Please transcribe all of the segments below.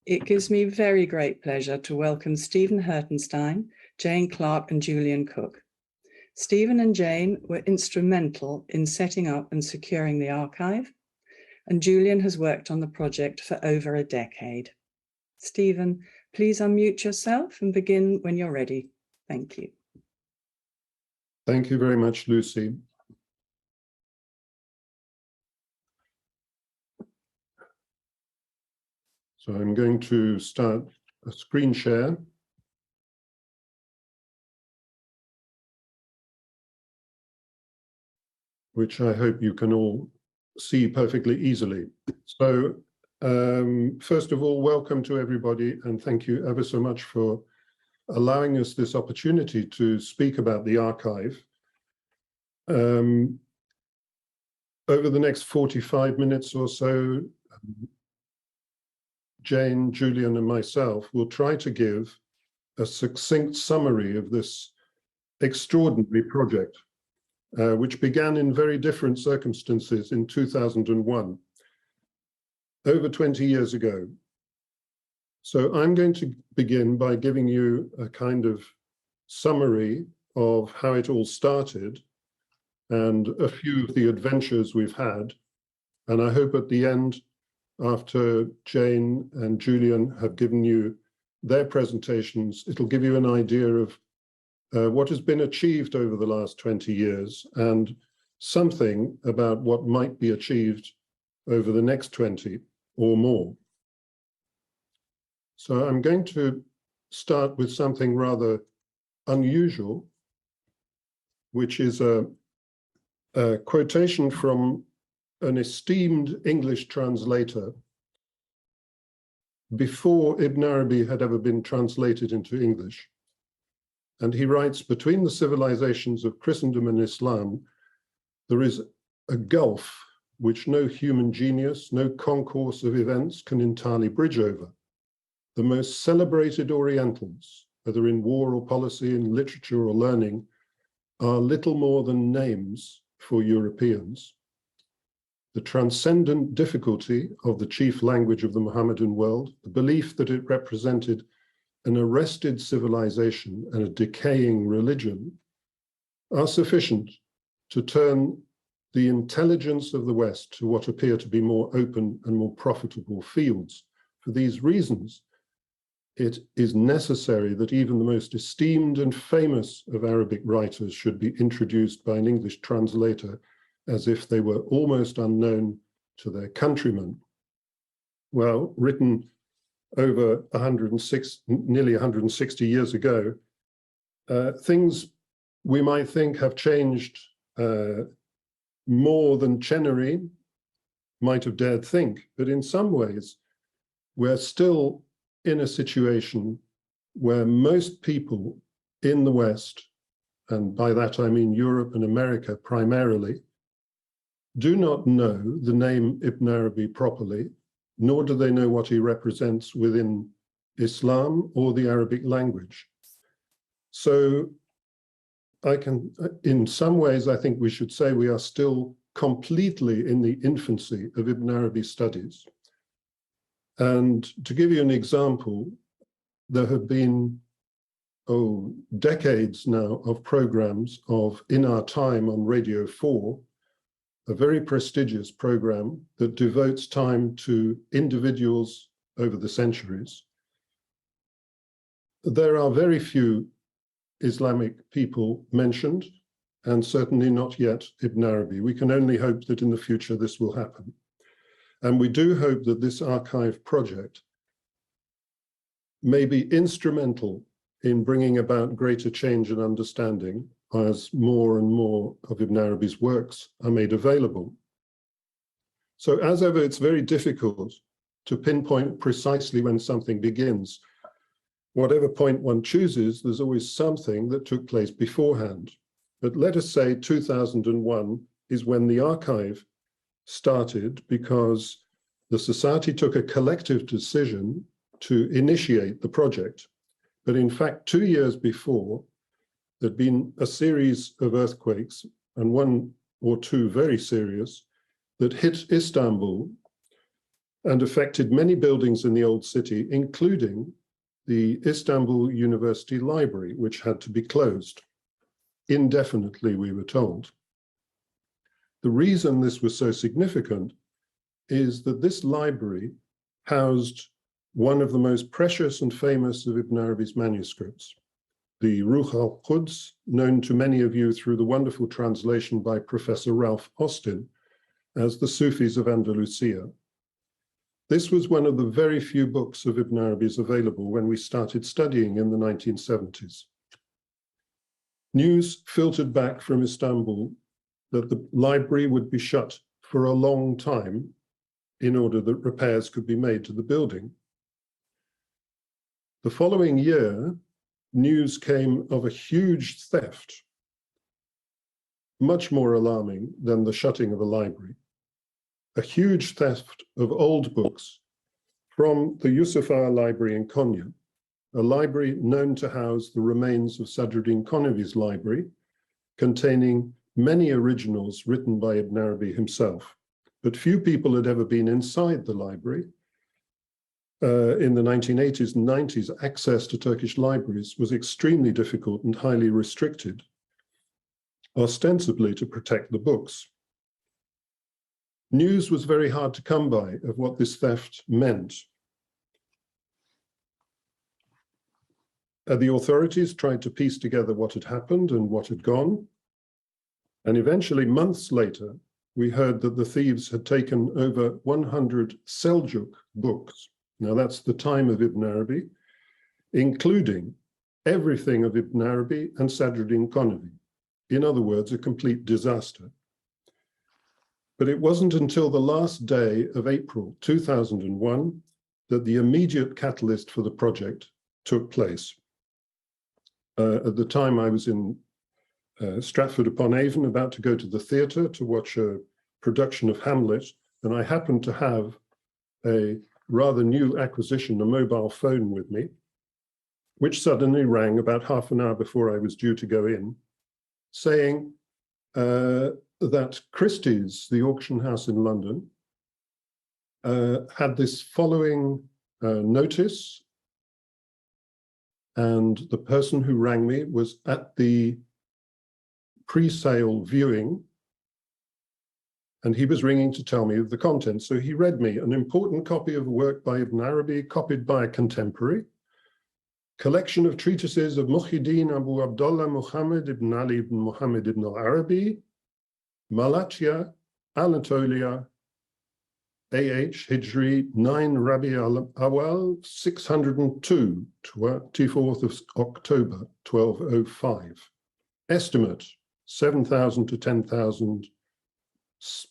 It gives me very great pleasure to welcome Stephen Hirtenstein, Jane Clark and Julian Cook. Stephen and Jane were instrumental in setting up and securing the archive, and Julian has worked on the project for over a decade. Stephen, please unmute yourself and begin when you're ready. Thank you. Thank you very much, Lucy. So I'm going to start a screen share. Which I hope you can all see perfectly easily. So first of all, welcome to everybody, and thank you ever so much for allowing us this opportunity to speak about the archive. Over the next 45 minutes or so, Jane, Julian, and myself will try to give a succinct summary of this extraordinary project, which began in very different circumstances in 2001, over 20 years ago. So I'm going to begin by giving you a kind of summary of how it all started and a few of the adventures we've had. And I hope at the end, after Jane and Julian have given you their presentations, it'll give you an idea of what has been achieved over the last 20 years and something about what might be achieved over the next 20 or more. So I'm going to start with something rather unusual, which is a quotation from an esteemed English translator before Ibn Arabi had ever been translated into English. And he writes, between the civilizations of Christendom and Islam, there is a gulf which no human genius, no concourse of events can entirely bridge over. The most celebrated Orientals, whether in war or policy, in literature or learning, are little more than names for Europeans. The transcendent difficulty of the chief language of the Mohammedan world, the belief that it represented an arrested civilization and a decaying religion, are sufficient to turn the intelligence of the West to what appear to be more open and more profitable fields. For these reasons, it is necessary that even the most esteemed and famous of Arabic writers should be introduced by an English translator as if they were almost unknown to their countrymen. Well, written over nearly 160 years ago, things we might think have changed more than Chenery might have dared think. But in some ways, we're still in a situation where most people in the West, and by that I mean Europe and America primarily, do not know the name Ibn Arabi properly, nor do they know what he represents within Islam or the Arabic language. So in some ways, I think we should say we are still completely in the infancy of Ibn Arabi studies. And to give you an example, there have been, decades now of programs of In Our Time on Radio 4, a very prestigious program that devotes time to individuals over the centuries. There are very few Islamic people mentioned, and certainly not yet Ibn Arabi. We can only hope that in the future this will happen. And we do hope that this archive project may be instrumental in bringing about greater change and understanding as more and more of Ibn Arabi's works are made available. So as ever, it's very difficult to pinpoint precisely when something begins. Whatever point one chooses, there's always something that took place beforehand. But let us say 2001 is when the archive started, because the society took a collective decision to initiate the project. But in fact, 2 years before, there'd been a series of earthquakes, and one or two very serious, that hit Istanbul and affected many buildings in the old city, including the Istanbul University Library, which had to be closed indefinitely, we were told. The reason this was so significant is that this library housed one of the most precious and famous of Ibn Arabi's manuscripts, the Ruh al-Quds, known to many of you through the wonderful translation by Professor Ralph Austin as the Sufis of Andalusia. This was one of the very few books of Ibn Arabi's available when we started studying in the 1970s. News filtered back from Istanbul that the library would be shut for a long time in order that repairs could be made to the building. The following year, news came of a huge theft, much more alarming than the shutting of a library. A huge theft of old books from the Yusufar Library in Konya, a library known to house the remains of Sadruddin Konevi's library, containing many originals written by Ibn Arabi himself. But few people had ever been inside the library. In the 1980s and 90s, access to Turkish libraries was extremely difficult and highly restricted, ostensibly to protect the books. News was very hard to come by of what this theft meant. The authorities tried to piece together what had happened and what had gone. And eventually, months later, we heard that the thieves had taken over 100 Seljuk books. Now, that's the time of Ibn Arabi, including everything of Ibn Arabi and Sadruddin Konevi. In other words, a complete disaster. But it wasn't until the last day of April 2001 that the immediate catalyst for the project took place. At the time, I was in Stratford-upon-Avon, about to go to the theatre to watch a production of Hamlet, and I happened to have a rather new acquisition, a mobile phone with me, which suddenly rang about half an hour before I was due to go in, saying that Christie's, the auction house in London, had this following notice, and the person who rang me was at the pre-sale viewing, and he was ringing to tell me of the contents. So he read me an important copy of a work by Ibn Arabi, copied by a contemporary, collection of treatises of Muhyiddin Abu Abdullah Muhammad ibn Ali ibn Muhammad ibn al-Arabi, Malatya, Anatolia, AH Hijri 9 Rabi al-Awal 602, 24th of October 1205. Estimate 7,000 to 10,000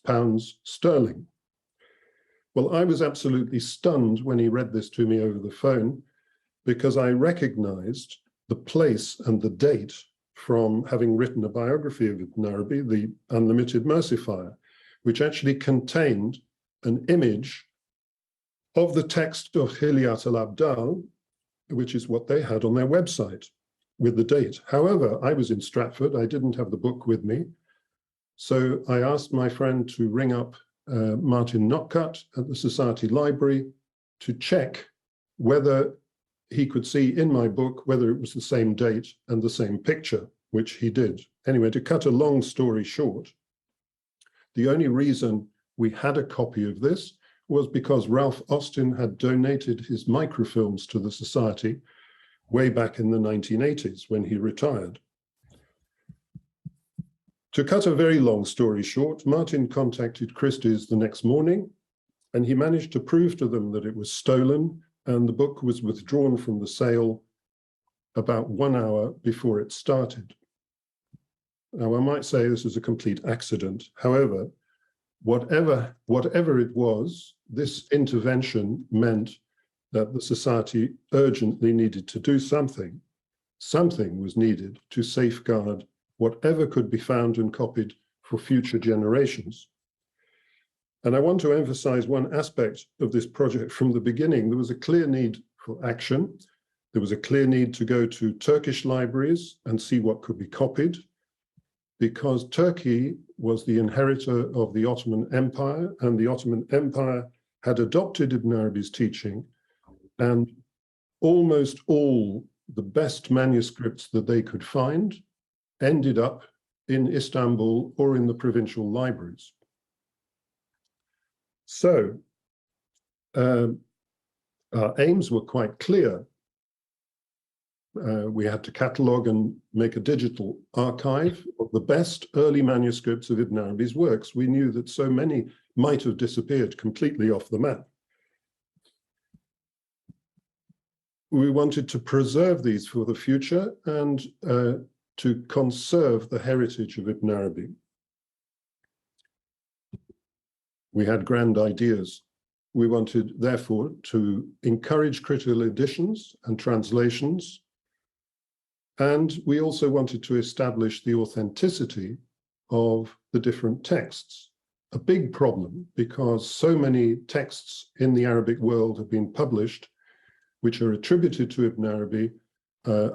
pounds sterling. Well, I was absolutely stunned when he read this to me over the phone, because I recognized the place and the date from having written a biography of Ibn Arabi, The Unlimited Mercifier, which actually contained an image of the text of Hilyat al-Abdal, which is what they had on their website with the date. However, I was in Stratford, I didn't have the book with me, so I asked my friend to ring up Martin Notcutt at the Society Library to check whether he could see in my book whether it was the same date and the same picture, which he did. Anyway, to cut a long story short, the only reason we had a copy of this was because Ralph Austin had donated his microfilms to the Society way back in the 1980s when he retired. To cut a very long story short, Martin contacted Christie's the next morning, and he managed to prove to them that it was stolen, and the book was withdrawn from the sale about 1 hour before it started. Now, I might say this is a complete accident. However, whatever it was, this intervention meant that the Society urgently needed to do something. Something was needed to safeguard whatever could be found and copied for future generations. And I want to emphasize one aspect of this project from the beginning. There was a clear need for action. There was a clear need to go to Turkish libraries and see what could be copied, because Turkey was the inheritor of the Ottoman Empire, and the Ottoman Empire had adopted Ibn Arabi's teaching, and almost all the best manuscripts that they could find ended up in Istanbul or in the provincial libraries. So our aims were quite clear. We had to catalogue and make a digital archive of the best early manuscripts of Ibn Arabi's works. We knew that so many might have disappeared completely off the map. We wanted to preserve these for the future and to conserve the heritage of Ibn Arabi. We had grand ideas. We wanted, therefore, to encourage critical editions and translations. And we also wanted to establish the authenticity of the different texts. A big problem, because so many texts in the Arabic world have been published which are attributed to Ibn Arabi,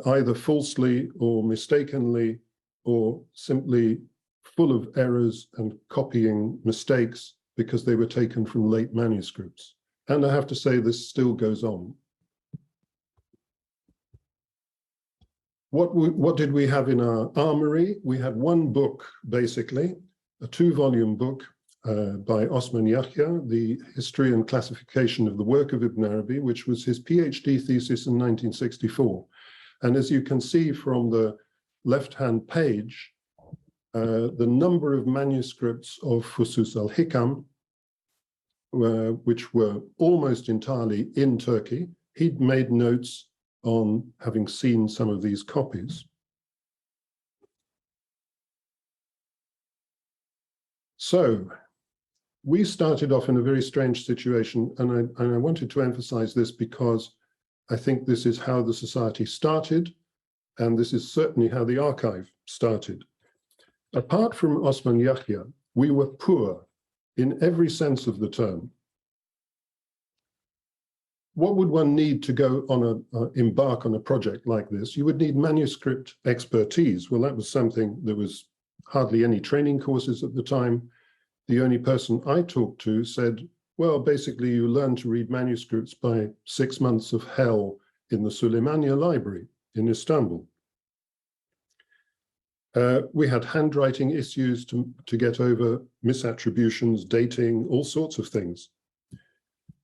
either falsely or mistakenly, or simply full of errors and copying mistakes because they were taken from late manuscripts. And I have to say, this still goes on. What did we have in our armory? We had one book, basically, a 2-volume book by Osman Yahya, the history and classification of the work of Ibn Arabi, which was his PhD thesis in 1964. And as you can see from the left-hand page, the number of manuscripts of Fusus al-Hikam, which were almost entirely in Turkey. He'd made notes on having seen some of these copies. So we started off in a very strange situation, and I wanted to emphasize this because I think this is how the society started, and this is certainly how the archive started. Apart from Osman Yahya, we were poor in every sense of the term. What would one need to go on embark on a project like this? You would need manuscript expertise. Well, that was something, there was hardly any training courses at the time. The only person I talked to said, well, basically you learn to read manuscripts by 6 months of hell in the Süleymaniye Library in Istanbul. We had handwriting issues to get over, misattributions, dating, all sorts of things.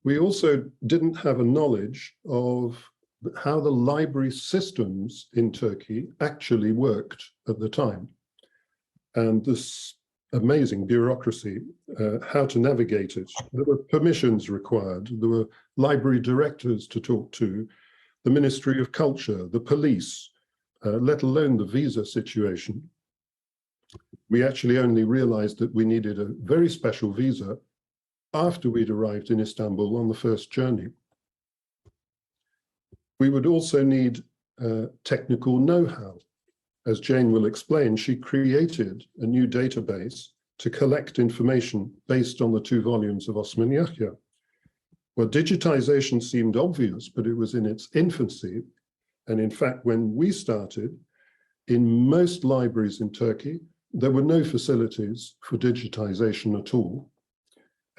We also didn't have a knowledge of how the library systems in Turkey actually worked at the time. And this amazing bureaucracy, how to navigate it. There were permissions required. There were library directors to talk to, the Ministry of Culture, the police, let alone the visa situation. We actually only realized that we needed a very special visa after we'd arrived in Istanbul on the first journey. We would also need technical know-how. As Jane will explain, she created a new database to collect information based on the 2 volumes of Osman Yahya. Well, digitization seemed obvious, but it was in its infancy. And in fact, when we started, in most libraries in Turkey, there were no facilities for digitization at all.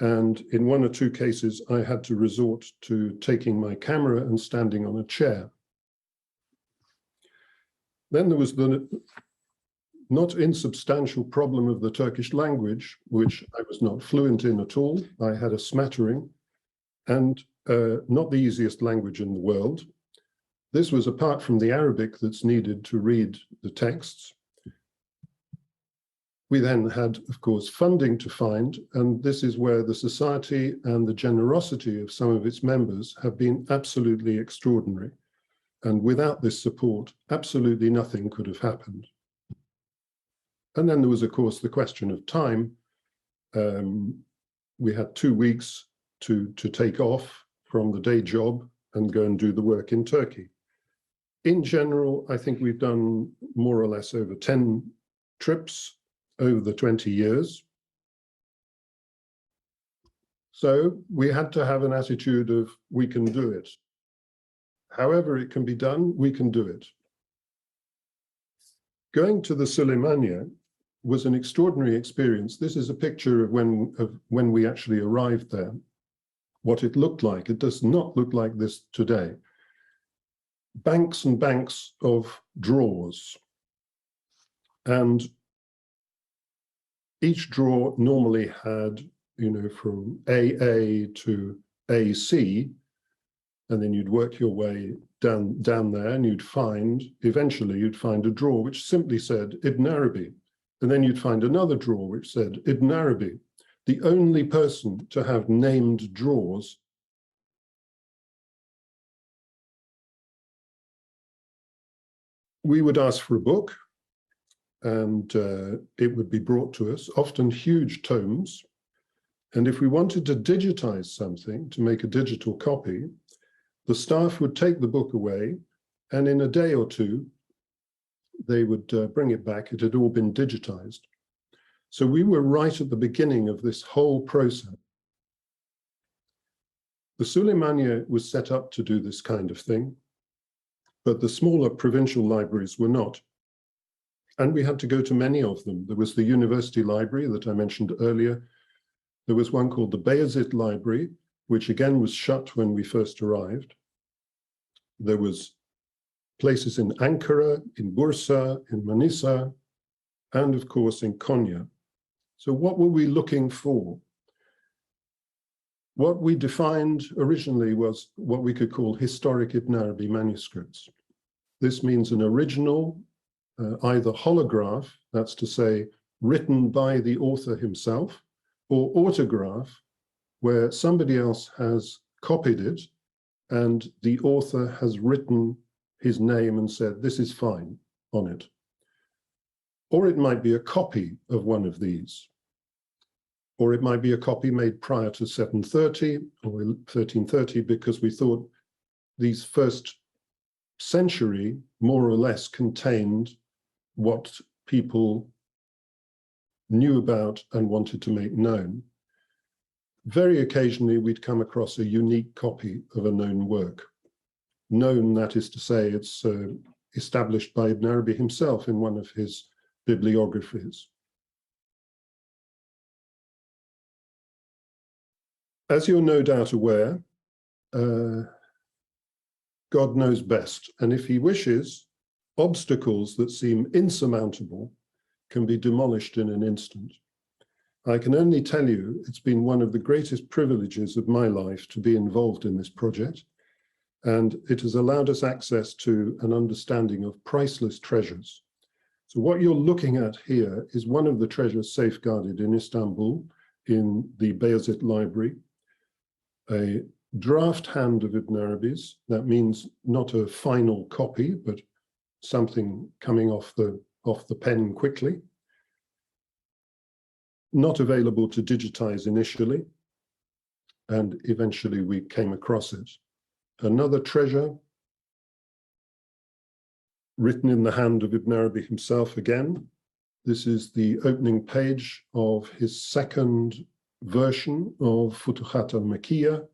And in 1 or 2 cases, I had to resort to taking my camera and standing on a chair. Then there was the not insubstantial problem of the Turkish language, which I was not fluent in at all. I had a smattering, and not the easiest language in the world. This was apart from the Arabic that's needed to read the texts. We then had, of course, funding to find, and this is where the society and the generosity of some of its members have been absolutely extraordinary. And without this support, absolutely nothing could have happened. And then there was, of course, the question of time. We had 2 weeks to take off from the day job and go and do the work in Turkey. In general, I think we've done more or less over 10 trips over the 20 years. So we had to have an attitude of, we can do it. However it can be done, we can do it. Going to the Süleymaniye was an extraordinary experience. This is a picture of when we actually arrived there. what it looked like. It does not look like this today. Banks and banks of drawers. And each drawer normally had, from AA to AC, and then you'd work your way down there, and eventually you'd find a drawer which simply said Ibn Arabi. And then you'd find another drawer which said Ibn Arabi. The only person to have named drawers we would ask for a book, and it would be brought to us, often huge tomes. And if we wanted to digitize something, to make a digital copy, the staff would take the book away, and in a day or two, they would bring it back. It had all been digitized. So we were right at the beginning of this whole process. The Suleymaniye was set up to do this kind of thing, but the smaller provincial libraries were not. And we had to go to many of them. There was the university library that I mentioned earlier. There was one called the Bayezid Library, which again was shut when we first arrived. There was places in Ankara, in Bursa, in Manisa, and of course in Konya. So what were we looking for? What we defined originally was what we could call historic Ibn Arabi manuscripts. This means an original, either holograph, that's to say, written by the author himself, or autograph, where somebody else has copied it and the author has written his name and said, this is fine on it. Or it might be a copy of one of these. Or it might be a copy made prior to 730 or 1330, because we thought these first century more or less contained what people knew about and wanted to make known. Very occasionally, we'd come across a unique copy of a known work. Known, that is to say, it's established by Ibn Arabi himself in one of his bibliographies. As you're no doubt aware, God knows best. And if he wishes, obstacles that seem insurmountable can be demolished in an instant. I can only tell you, it's been one of the greatest privileges of my life to be involved in this project. And it has allowed us access to an understanding of priceless treasures. So what you're looking at here is one of the treasures safeguarded in Istanbul in the Bayezid Library, a draft hand of Ibn Arabi's. That means not a final copy, but something coming off the pen quickly. Not available to digitize initially, and eventually we came across it. Another treasure written in the hand of Ibn Arabi himself again. This is the opening page of his second version of Futuhat al-Makkiyah.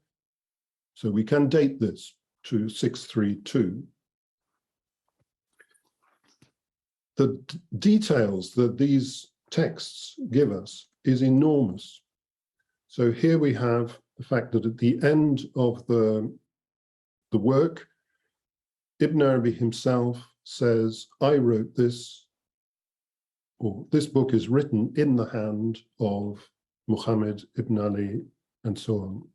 So we can date this to 632. The details that these texts give us is enormous. So here we have the fact that at the end of the work, Ibn Arabi himself says, I wrote this, or this book is written in the hand of Muhammad ibn Ali, and so on.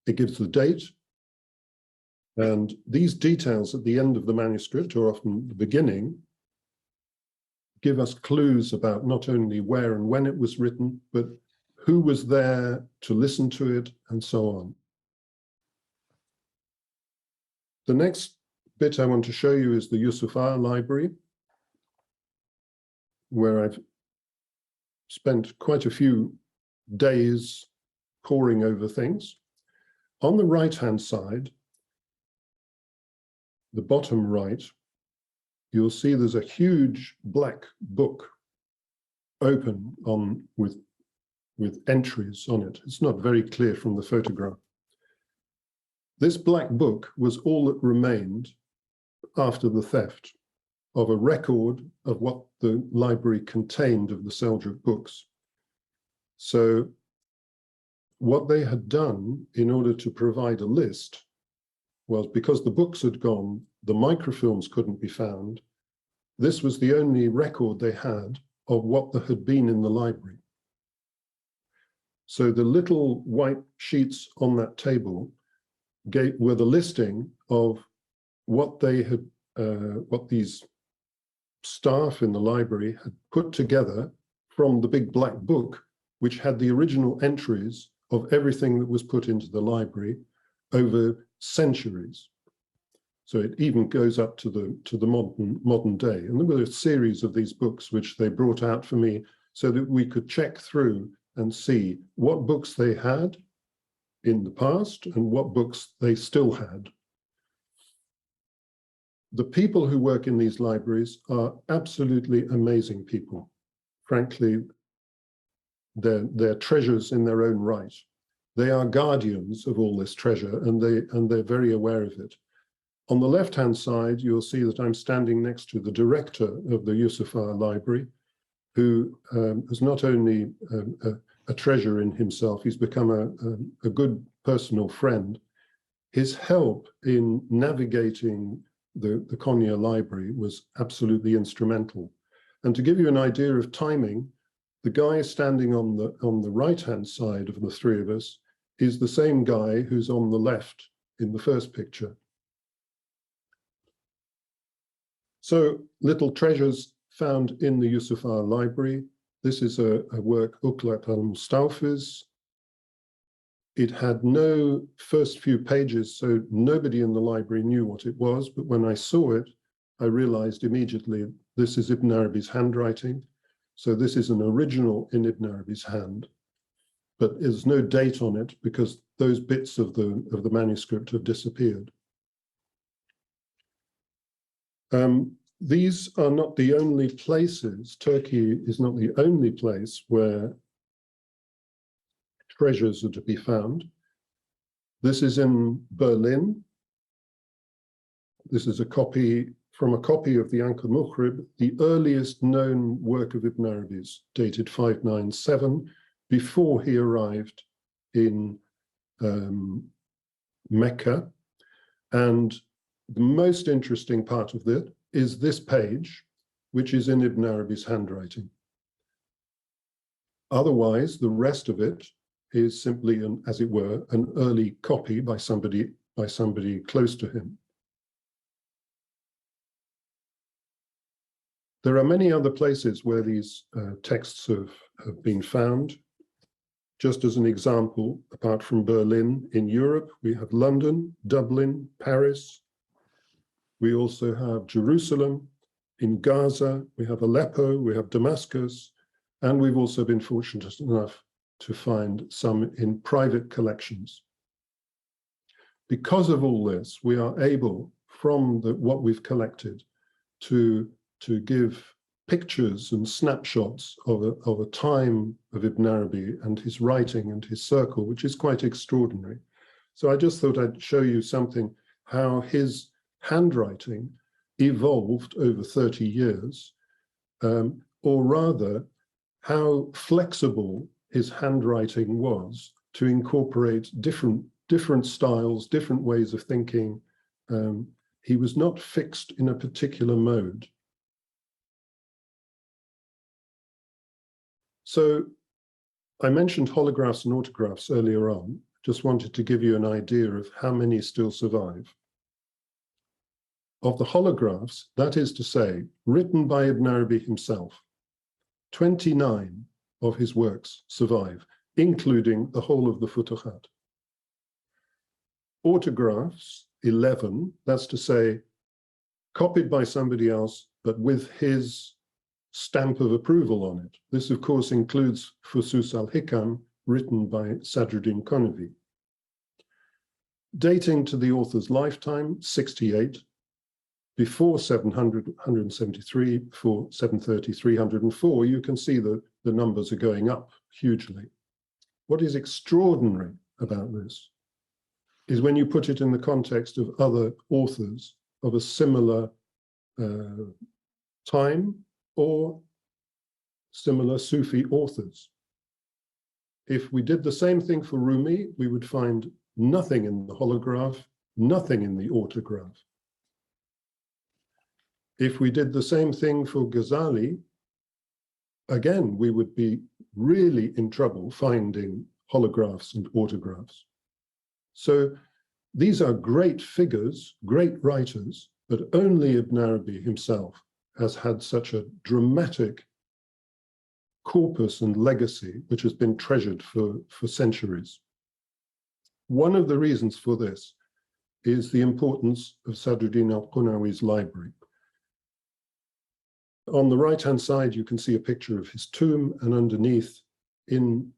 It gives the date, and these details at the end of the manuscript, or often the beginning, give us clues about not only where and when it was written, but who was there to listen to it, and so on. The next bit I want to show you is the Yusufa Library, where I've spent quite a few days poring over things. On the right-hand side, the bottom right, you'll see there's a huge black book open with entries on it. It's not very clear from the photograph. This black book was all that remained after the theft of a record of what the library contained of the Seljuk books. So what they had done in order to provide a list was, because the books had gone, the microfilms couldn't be found. This was the only record they had of what there had been in the library. So the little white sheets on that table were the listing of what they had, what these staff in the library had put together from the big black book, which had the original entries of everything that was put into the library over centuries. So it even goes up to the modern day. And there were a series of these books which they brought out for me so that we could check through and see what books they had in the past and what books they still had. The people who work in these libraries are absolutely amazing people. Frankly, they're treasures in their own right. They are guardians of all this treasure, and they're very aware of it. On the left-hand side, you'll see that I'm standing next to the director of the Yusufar Library, who is not only a treasure in himself, he's become a good personal friend. His help in navigating the Konya Library was absolutely instrumental. And to give you an idea of timing, the guy standing on the right-hand side of the three of us is the same guy who's on the left in the first picture. So, little treasures found in the Yusufar Library. This is a work, Uklat al-Mustawfiz. It had no first few pages, so nobody in the library knew what it was. But when I saw it, I realized immediately this is Ibn Arabi's handwriting. So this is an original in Ibn Arabi's hand, but there's no date on it because those bits of the manuscript have disappeared. These are not the only places. Turkey is not the only place where treasures are to be found. This is in Berlin. This is a copy of the Ankh Mukhrib, the earliest known work of Ibn Arabi's, dated 597, before he arrived in Mecca. And the most interesting part of it is this page, which is in Ibn Arabi's handwriting. Otherwise, the rest of it is simply, as it were, an early copy by somebody close to him. There are many other places where these texts have been found. Just as an example, apart from Berlin, in Europe, we have London, Dublin, Paris. We also have Jerusalem. In Gaza, we have Aleppo, we have Damascus, and we've also been fortunate enough to find some in private collections. Because of all this, we are able, from what we've collected, to give pictures and snapshots of a time of Ibn Arabi and his writing and his circle, which is quite extraordinary. So I just thought I'd show you something, how his handwriting evolved over 30 years, or rather, how flexible his handwriting was to incorporate different styles, different ways of thinking. He was not fixed in a particular mode. So I mentioned holographs and autographs earlier on. Just wanted to give you an idea of how many still survive. Of the holographs, that is to say, written by Ibn Arabi himself, 29 of his works survive, including the whole of the Futuhat. Autographs, 11, that's to say, copied by somebody else, but with his stamp of approval on it. This, of course, includes Fusus al-Hikam, written by Sadruddin Konevi. Dating to the author's lifetime, 68, before 700, 173, before 730, 304, you can see that the numbers are going up hugely. What is extraordinary about this is when you put it in the context of other authors of a similar time or similar Sufi authors. If we did the same thing for Rumi, we would find nothing in the holograph, nothing in the autograph. If we did the same thing for Ghazali, again, we would be really in trouble finding holographs and autographs. So these are great figures, great writers, but only Ibn Arabi himself has had such a dramatic corpus and legacy, which has been treasured for centuries. One of the reasons for this is the importance of Sadruddin al-Qunawi's library. On the right-hand side, you can see a picture of his tomb, and underneath, in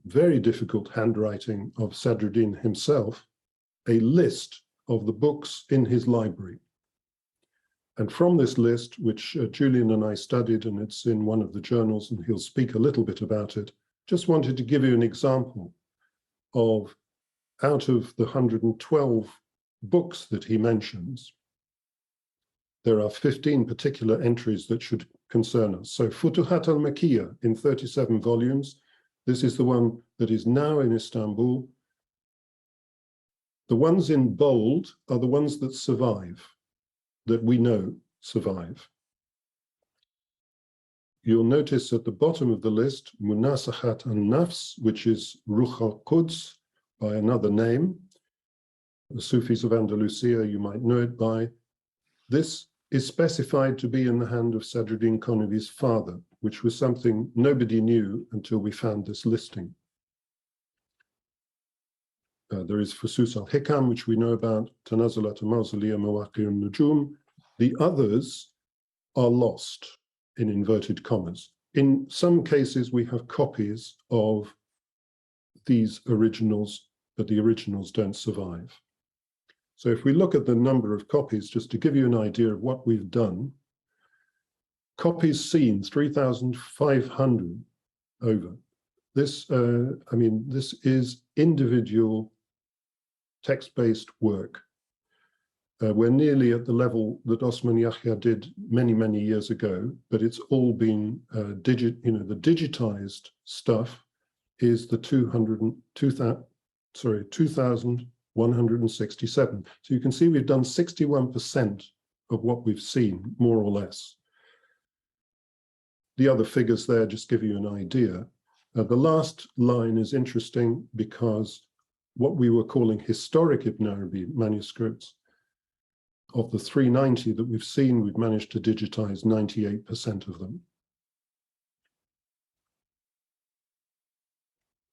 very difficult handwriting of Sadruddin himself, a list of the books in his library. And from this list, which Julian and I studied, and it's in one of the journals, and he'll speak a little bit about it, just wanted to give you an example of, out of the 112 books that he mentions, there are 15 particular entries that should concern us. So Futuhat al-Makkiyah in 37 volumes. This is the one that is now in Istanbul. The ones in bold are the ones that survive, that we know survive. You'll notice at the bottom of the list, Munasahat al-Nafs, which is Ruh al-Quds by another name. The Sufis of Andalusia, you might know it by. This is specified to be in the hand of Sadruddin Konavi's father, which was something nobody knew until we found this listing. There is Fusus al-Hikam, which we know about, Tanazulat al-Mawzaliya Mawaqir al-Nujum. The others are lost, in inverted commas. In some cases, we have copies of these originals, but the originals don't survive. So if we look at the number of copies, just to give you an idea of what we've done, copies seen, 3,500 over. This, this is individual text-based work. We're nearly at the level that Osman Yahya did many, many years ago, but it's all been the digitized stuff is the 2,167. So you can see we've done 61% of what we've seen, more or less. The other figures there just give you an idea. The last line is interesting because what we were calling historic Ibn Arabi manuscripts, of the 390 that we've seen, we've managed to digitize 98% of them.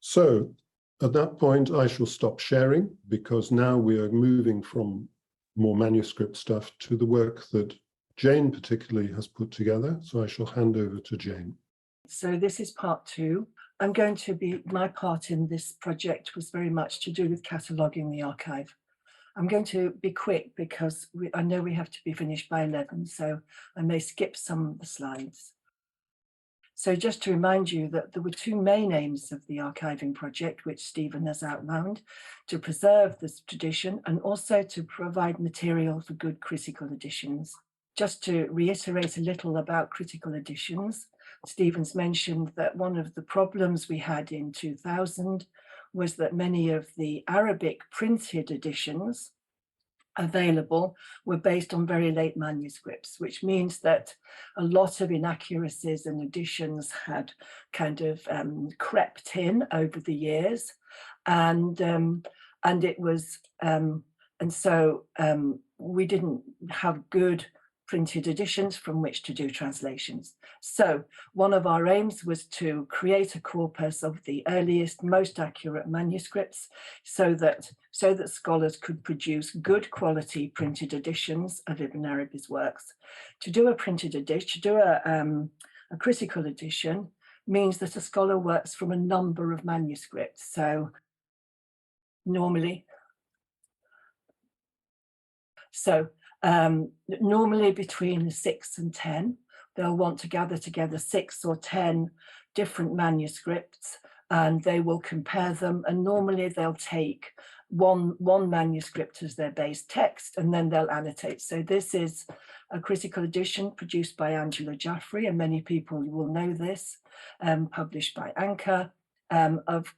So at that point, I shall stop sharing because now we are moving from more manuscript stuff to the work that Jane particularly has put together. So I shall hand over to Jane. So this is part two. My part in this project was very much to do with cataloguing the archive. I'm going to be quick because I know we have to be finished by 11, so I may skip some of the slides. So just to remind you that there were two main aims of the archiving project, which Stephen has outlined, to preserve this tradition and also to provide material for good critical editions. Just to reiterate a little about critical editions, Stephen's mentioned that one of the problems we had in 2000 was that many of the Arabic printed editions available were based on very late manuscripts, which means that a lot of inaccuracies and additions had kind of crept in over the years, and so we didn't have good printed editions from which to do translations. So one of our aims was to create a corpus of the earliest, most accurate manuscripts so that scholars could produce good quality printed editions of Ibn Arabi's works. To do a printed edition, to do a critical edition means that a scholar works from a number of manuscripts. So normally between 6 and 10, they'll want to gather together 6 or 10 different manuscripts, and they will compare them. And normally they'll take one manuscript as their base text, and then they'll annotate. So this is a critical edition produced by Angela Jaffrey, and many people will know this, published by Anchor. of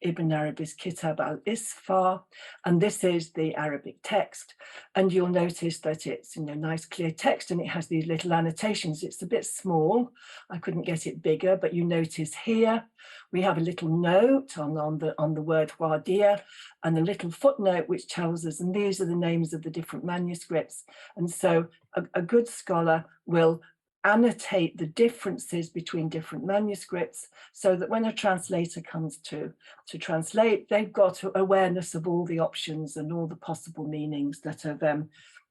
Ibn Arabi's Kitab al-Isfar, and this is the Arabic text. And you'll notice that it's nice clear text, and it has these little annotations. It's a bit small. I couldn't get it bigger, but you notice here we have a little note on the word Wadia, and a little footnote which tells us, and these are the names of the different manuscripts. And so a good scholar will annotate the differences between different manuscripts, so that when a translator comes to translate, they've got awareness of all the options and all the possible meanings that have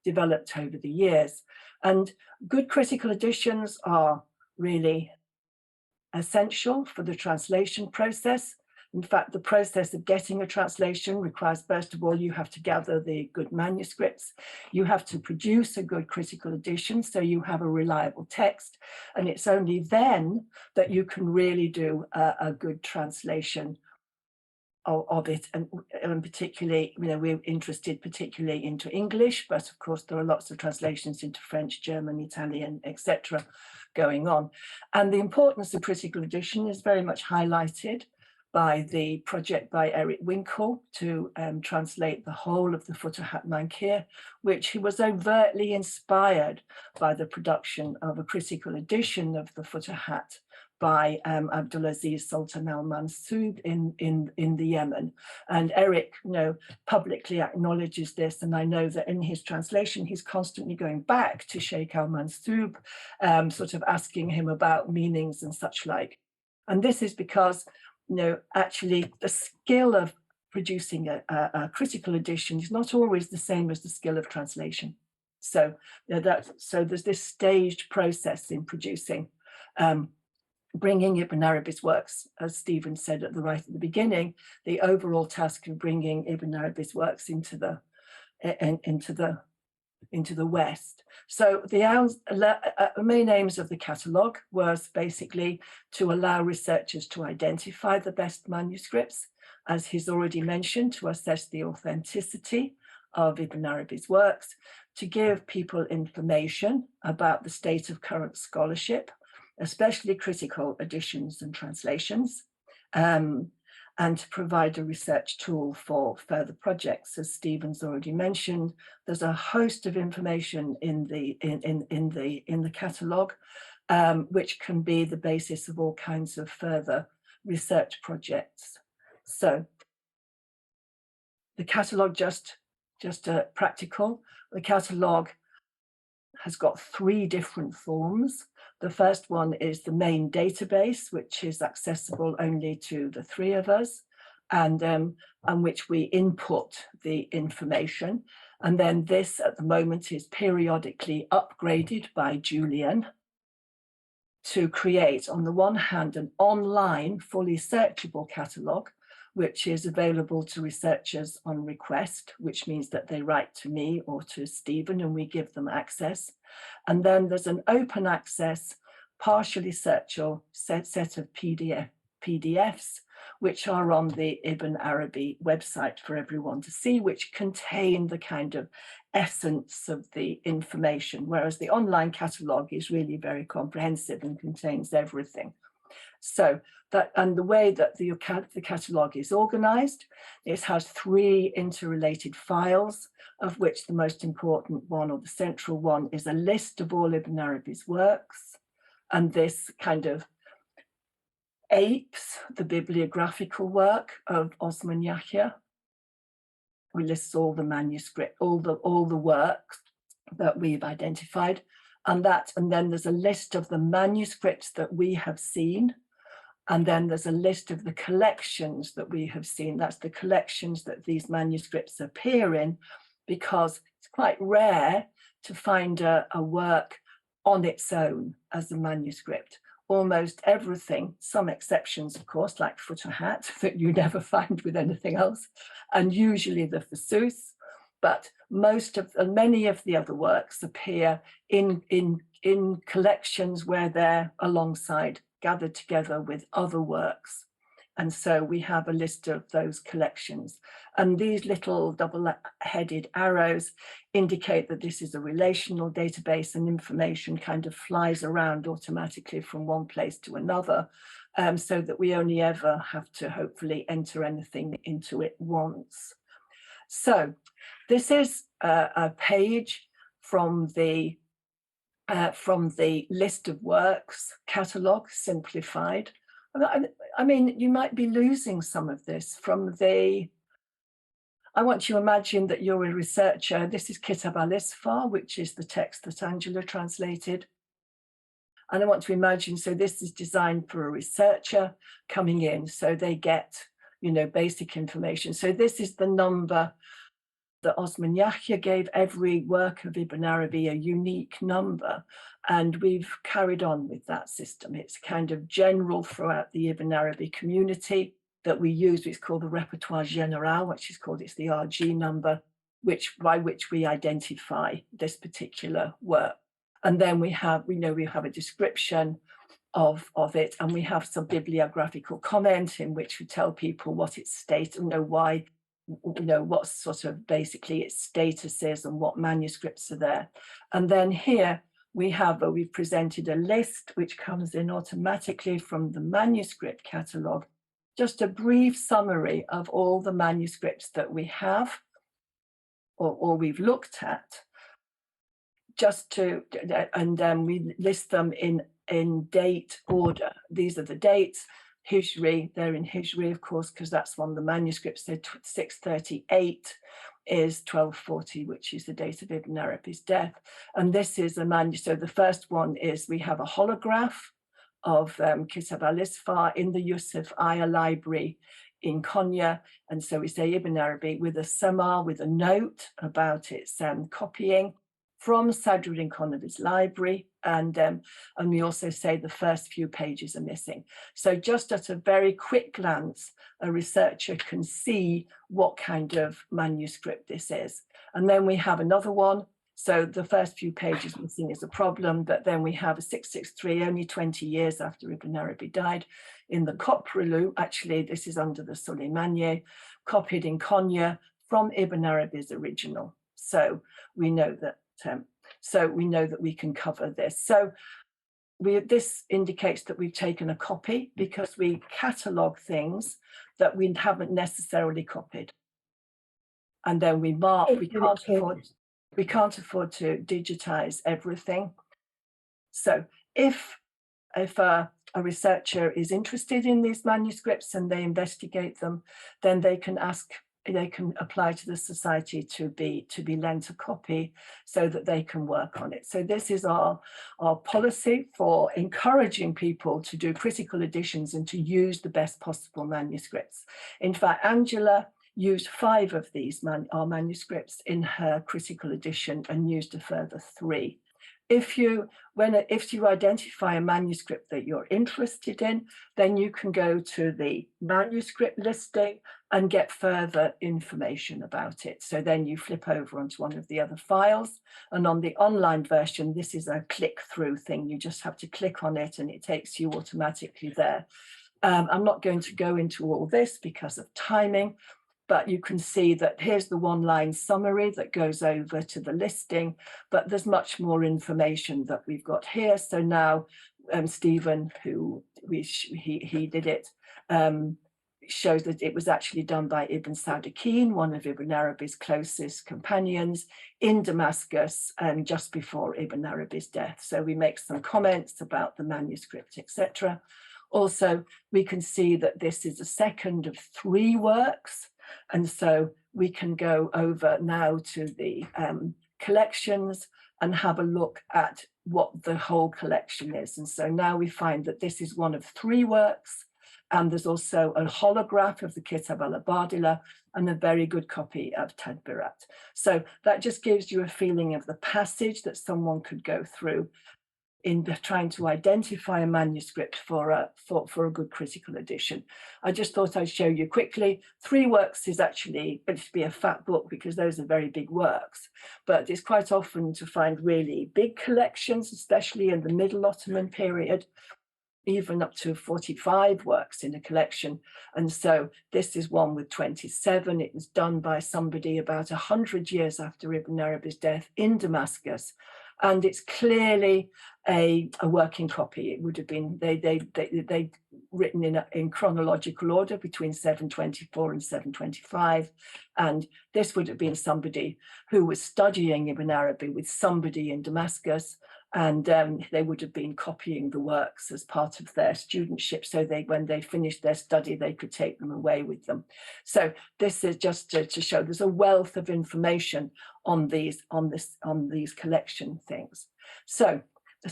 developed over the years. And good critical editions are really essential for the translation process. In fact, the process of getting a translation requires, first of all, you have to gather the good manuscripts. You have to produce a good critical edition, so you have a reliable text. And it's only then that you can really do a good translation of it. And particularly, we're interested particularly into English, but of course, there are lots of translations into French, German, Italian, etc. going on. And the importance of critical edition is very much highlighted by the project by Eric Winkle to translate the whole of the Futuhat Mankir, which he was overtly inspired by the production of a critical edition of the Futuhat by Abdulaziz Sultan al-Mansur in the Yemen. And Eric publicly acknowledges this, and I know that in his translation he's constantly going back to Sheikh al-Mansur, sort of asking him about meanings and such like. And this is because actually the skill of producing a critical edition is not always the same as the skill of translation. So there's this staged process in producing, bringing Ibn Arabi's works, as Stephen said at the beginning, the overall task of bringing Ibn Arabi's works into the West. So the main aims of the catalogue was basically to allow researchers to identify the best manuscripts, as he's already mentioned, to assess the authenticity of Ibn Arabi's works, to give people information about the state of current scholarship, especially critical editions and translations, and to provide a research tool for further projects. As Stephen's already mentioned, there's a host of information in the catalogue, which can be the basis of all kinds of further research projects. So the catalogue, just practical, the catalogue has got 3 different forms. The first one is the main database, which is accessible only to the 3 of us, and which we input the information. And then this at the moment is periodically upgraded by Julian to create, on the one hand, an online fully searchable catalogue, which is available to researchers on request, which means that they write to me or to Stephen and we give them access. And then there's an open access, partially searchable set of PDFs, which are on the Ibn Arabi website for everyone to see, which contain the kind of essence of the information, whereas the online catalogue is really very comprehensive and contains everything. So that, and the way that the catalogue is organized, it has 3 interrelated files, of which the most important one, or the central one, is a list of all Ibn Arabi's works. And this kind of apes the bibliographical work of Osman Yahya. We list all the manuscript, all the works that we've identified, and then there's a list of the manuscripts that we have seen. And then there's a list of the collections that we have seen. That's the collections that these manuscripts appear in, because it's quite rare to find a work on its own as a manuscript. Almost everything, some exceptions, of course, like Futuhat, that you never find with anything else, and usually the Fusus, but many of the other works appear in collections where they're alongside, gathered together with other works And so we have a list of those collections. And these little double-headed arrows indicate that this is a relational database, and information kind of flies around automatically from one place to another, so that we only ever have to hopefully enter anything into it once. So this is a page from the list of works catalogue simplified. I mean, you might be losing some of this from the, I want you to imagine that you're a researcher. This is Kitab al-Isfar, which is the text that Angela translated. And I want to imagine, so this is designed for a researcher coming in, so they get, you know, basic information. So this is the number that Osman Yahya gave every work of Ibn Arabi a unique number, and we've carried on with that system. It's kind of general throughout the Ibn Arabi community that we use. It's called the Repertoire Général, which is called, it's the RG number, by which we identify this particular work. And then we have a description of it, and we have some bibliographical comment in which we tell people what its state, and why, what sort of basically its status is and what manuscripts are there. And then here we've presented a list which comes in automatically from the manuscript catalogue, just a brief summary of all the manuscripts that we have or we've looked at, and then we list them in date order. These are the dates. Hijri, they're in Hijri, of course, because that's one of the manuscripts. So 638 is 1240, which is the date of Ibn Arabi's death. And this is a manuscript. So the first one is, we have a holograph of Kitab al-Isfar in the Yusuf Aya Library in Konya. And so we say Ibn Arabi with a samar, with a note about its copying from Sadruddin Konavi's library, and we also say the first few pages are missing. So just at a very quick glance, a researcher can see what kind of manuscript this is. And then we have another one. So the first few pages missing is a problem, but then we have a 663, only 20 years after Ibn Arabi died, in the Koprulu. Actually, this is under the Suleymaniye, copied in Konya from Ibn Arabi's original. So we know that we can cover this. So this indicates that we've taken a copy, because we catalogue things that we haven't necessarily copied. And then we mark, we can't afford to digitize everything. So if a researcher is interested in these manuscripts and they investigate them, then they can apply to the society to be lent a copy so that they can work on it. So this is our policy for encouraging people to do critical editions and to use the best possible manuscripts. In fact, Angela used 5 of these our manuscripts in her critical edition and used a further 3. If you identify a manuscript that you're interested in, then you can go to the manuscript listing and get further information about it. So then you flip over onto one of the other files, and on the online version, this is a click-through thing. You just have to click on it and it takes you automatically there. I'm not going to go into all this because of timing, but you can see that here's the one-line summary that goes over to the listing, but there's much more information that we've got here. So now Stephen, he did it, shows that it was actually done by Ibn Sadakin, one of Ibn Arabi's closest companions, in Damascus just before Ibn Arabi's death. So we make some comments about the manuscript, etc. Also, we can see that this is the second of 3 works. And so we can go over now to the collections and have a look at what the whole collection is. And so now we find that this is one of 3 works, and there's also a holograph of the Kitab al-Abadila and a very good copy of Tadbirat. So that just gives you a feeling of the passage that someone could go through in trying to identify a manuscript for a good critical edition. I just thought I'd show you quickly. 3 works is actually going to be a fat book because those are very big works, but it's quite often to find really big collections, especially in the Middle Ottoman period. even up to 45 works in a collection. And so this is one with 27. It was done by somebody about 100 years after Ibn Arabi's death in Damascus. And it's clearly a working copy. It would have been, they written in chronological order between 724 and 725. And this would have been somebody who was studying Ibn Arabi with somebody in Damascus, and they would have been copying the works as part of their studentship. So when they finished their study, they could take them away with them. So this is just to show there's a wealth of information on these collection things. So the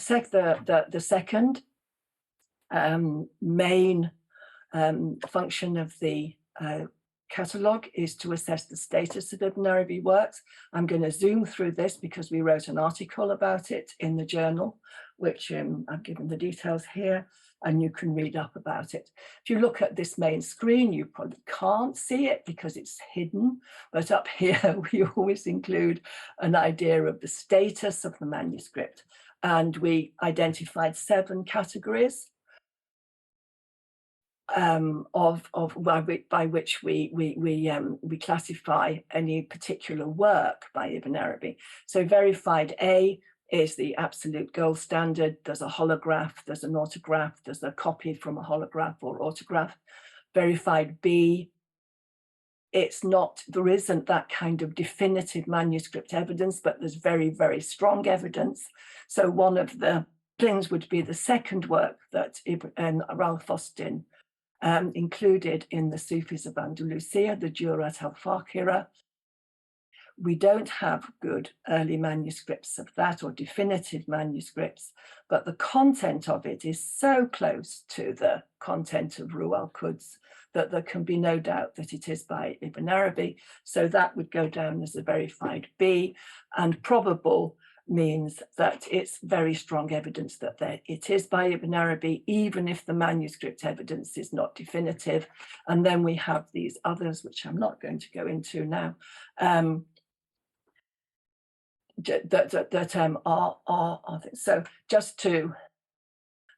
second main function of the catalogue is to assess the status of Ibn Arabi works. I'm going to zoom through this because we wrote an article about it in the journal, which I've given the details here, and you can read up about it. If you look at this main screen, you probably can't see it because it's hidden, but up here we always include an idea of the status of the manuscript. And we identified 7 categories by which we classify any particular work by Ibn Arabi. So verified A is the absolute gold standard. There's a holograph, there's an autograph, there's a copy from a holograph or autograph. Verified B, there isn't that kind of definitive manuscript evidence, but there's very, very strong evidence. So one of the things would be the second work that Ralph Austin included in the Sufis of Andalusia, the Jurat al-Fakira. We don't have good early manuscripts of that or definitive manuscripts, but the content of it is so close to the content of Ruh al-Quds that there can be no doubt that it is by Ibn Arabi. So that would go down as a verified B, and probable means that it's very strong evidence that it is by Ibn Arabi, even if the manuscript evidence is not definitive. And then we have these others, which I'm not going to go into now, so just to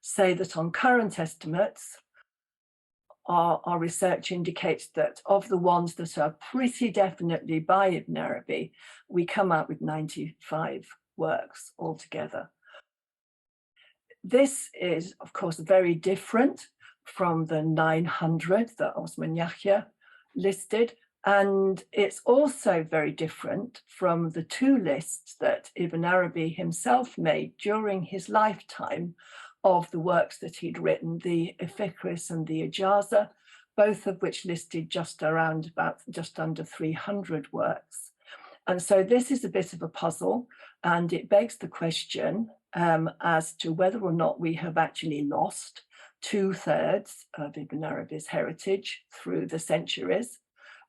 say that on current estimates, our research indicates that of the ones that are pretty definitely by Ibn Arabi, we come out with 95 works altogether. This is, of course, very different from the 900 that Osman Yahya listed, and it's also very different from the 2 lists that Ibn Arabi himself made during his lifetime of the works that he'd written, the Ifikris and the Ijaza, both of which listed just under 300 works. And so this is a bit of a puzzle, and it begs the question as to whether or not we have actually lost 2/3 of Ibn Arabi's heritage through the centuries.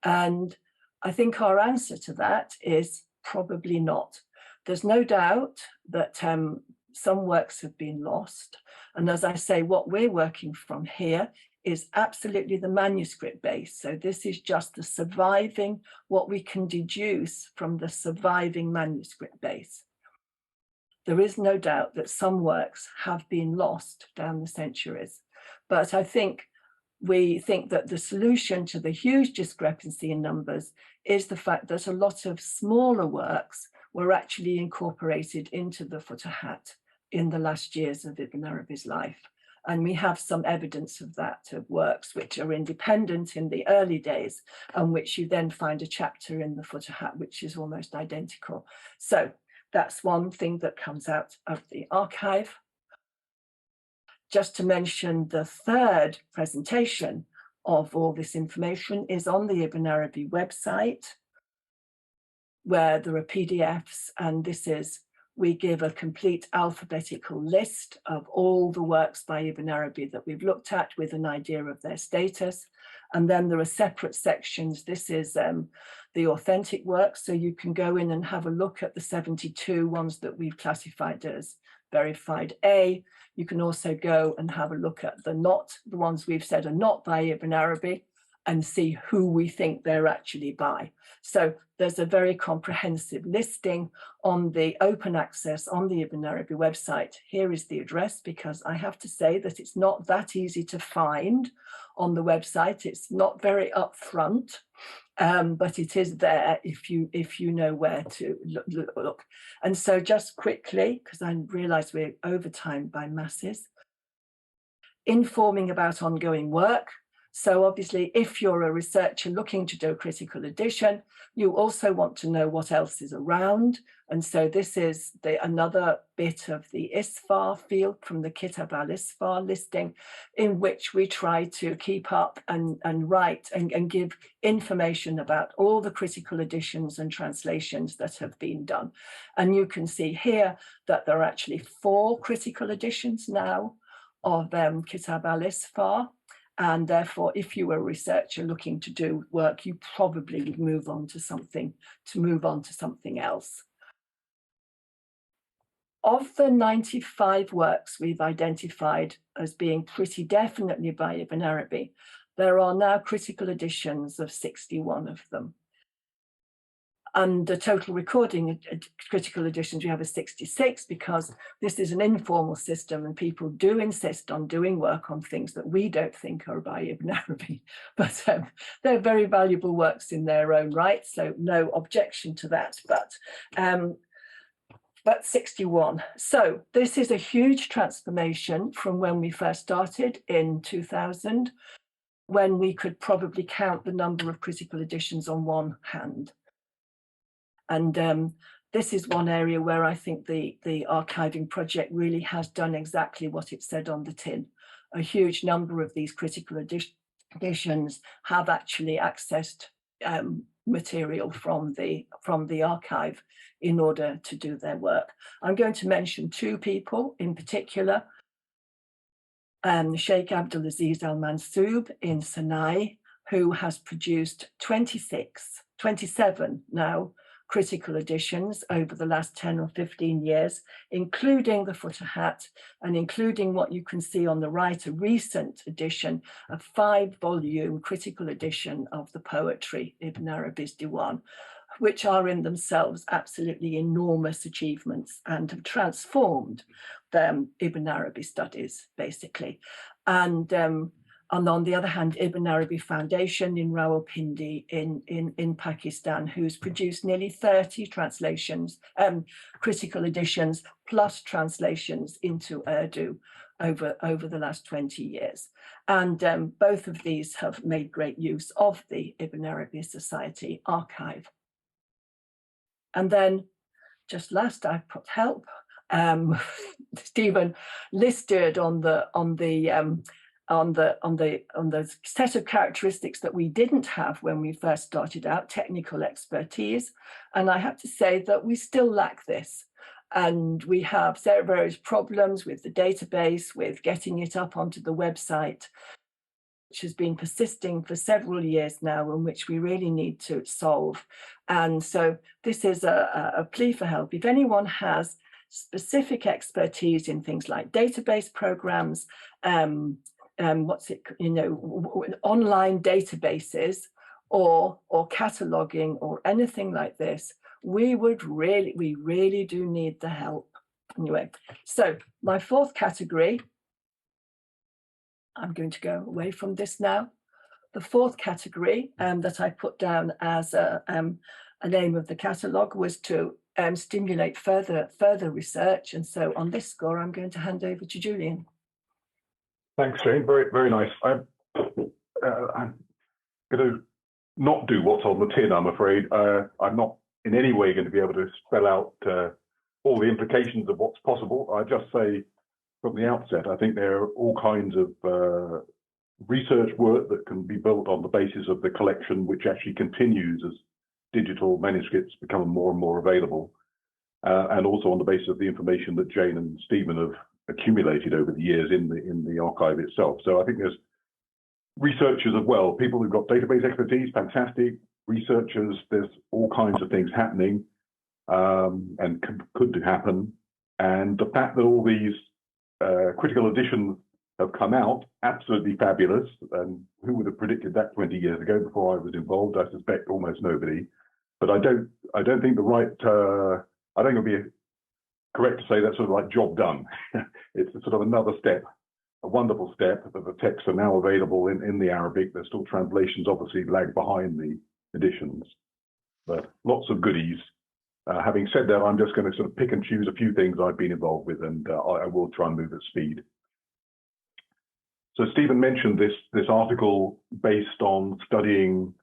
And I think our answer to that is probably not. There's no doubt that some works have been lost. And as I say, what we're working from here is absolutely the manuscript base. So this is just the surviving, what we can deduce from the surviving manuscript base. There is no doubt that some works have been lost down the centuries, but we think that the solution to the huge discrepancy in numbers is the fact that a lot of smaller works were actually incorporated into the Futuhat in the last years of Ibn Arabi's life. And we have some evidence of that, of works which are independent in the early days, and which you then find a chapter in the Futuhat, which is almost identical. So that's one thing that comes out of the archive. Just to mention, the third presentation of all this information is on the Ibn Arabi website, where there are PDFs, and we give a complete alphabetical list of all the works by Ibn Arabi that we've looked at with an idea of their status. And then there are separate sections. This is the authentic works, so you can go in and have a look at the 72 ones that we've classified as verified A. You can also go and have a look at the ones we've said are not by Ibn Arabi, and see who we think they're actually by. So there's a very comprehensive listing on the open access on the Ibn Arabi website. Here is the address, because I have to say that it's not that easy to find on the website. It's not very upfront, but it is there if you know where to look. And so just quickly, because I realize we're over time by masses, informing about ongoing work. So obviously, if you're a researcher looking to do a critical edition, you also want to know what else is around. And so this is another bit of the ISFAR field from the Kitab al-ISFAR listing, in which we try to keep up and write and give information about all the critical editions and translations that have been done. And you can see here that there are actually 4 critical editions now of Kitab al-ISFAR. And therefore, if you were a researcher looking to do work, you probably would move on to something else. Of the 95 works we've identified as being pretty definitely by Ibn Arabi, there are now critical editions of 61 of them. And the total recording critical editions we have is 66, because this is an informal system and people do insist on doing work on things that we don't think are by Ibn Arabi. But they're very valuable works in their own right, so no objection to that. But 61. So this is a huge transformation from when we first started in 2000, when we could probably count the number of critical editions on one hand. And this is one area where I think the archiving project really has done exactly what it said on the tin. A huge number of these critical editions have actually accessed material from the archive in order to do their work. I'm going to mention 2 people in particular. Sheikh Abdulaziz Al-Mansoub in Sinai, who has produced 27 now critical editions over the last 10 or 15 years, including the Futuhat and including what you can see on the right, a recent edition, a 5-volume critical edition of the poetry, Ibn Arabi's Diwan, which are in themselves absolutely enormous achievements and have transformed Ibn Arabi studies, basically. And on the other hand, Ibn Arabi Foundation in Rawalpindi in Pakistan, who's produced nearly 30 translations, critical editions, plus translations into Urdu over the last 20 years. And both of these have made great use of the Ibn Arabi Society archive. And then just last, I've put help. Stephen listed on the set of characteristics that we didn't have when we first started out, technical expertise. And I have to say that we still lack this. And we have various problems with the database, with getting it up onto the website, which has been persisting for several years now, and which we really need to solve. And so this is a plea for help. If anyone has specific expertise in things like database programs, online databases or cataloging or anything like this, we really do need the help. Anyway, so my 4th category, I'm going to go away from this now. The 4th category that I put down as a name of the catalogue was to stimulate further research. And so on this score, I'm going to hand over to Julian. Thanks, Jane. Very, very nice. I'm going to not do what's on the tin, I'm afraid. I'm not in any way going to be able to spell out all the implications of what's possible. I just say from the outset, I think there are all kinds of research work that can be built on the basis of the collection, which actually continues as digital manuscripts become more and more available, and also on the basis of the information that Jane and Stephen have accumulated over the years in the archive itself. So I think there's researchers as well, people who've got database expertise, fantastic researchers. There's all kinds of things happening and could happen. And the fact that all these critical edition have come out, absolutely fabulous. And who would have predicted that 20 years ago before I was involved? I suspect almost nobody. But I don't think I think it'll be correct to say that's sort of like job done. It's sort of another step, a wonderful step that the texts are now available in the Arabic. There's still translations, obviously lag behind the editions, but lots of goodies. Having said that, I'm just going to sort of pick and choose a few things I've been involved with, and I will try and move at speed. So Stephen mentioned this article based on studying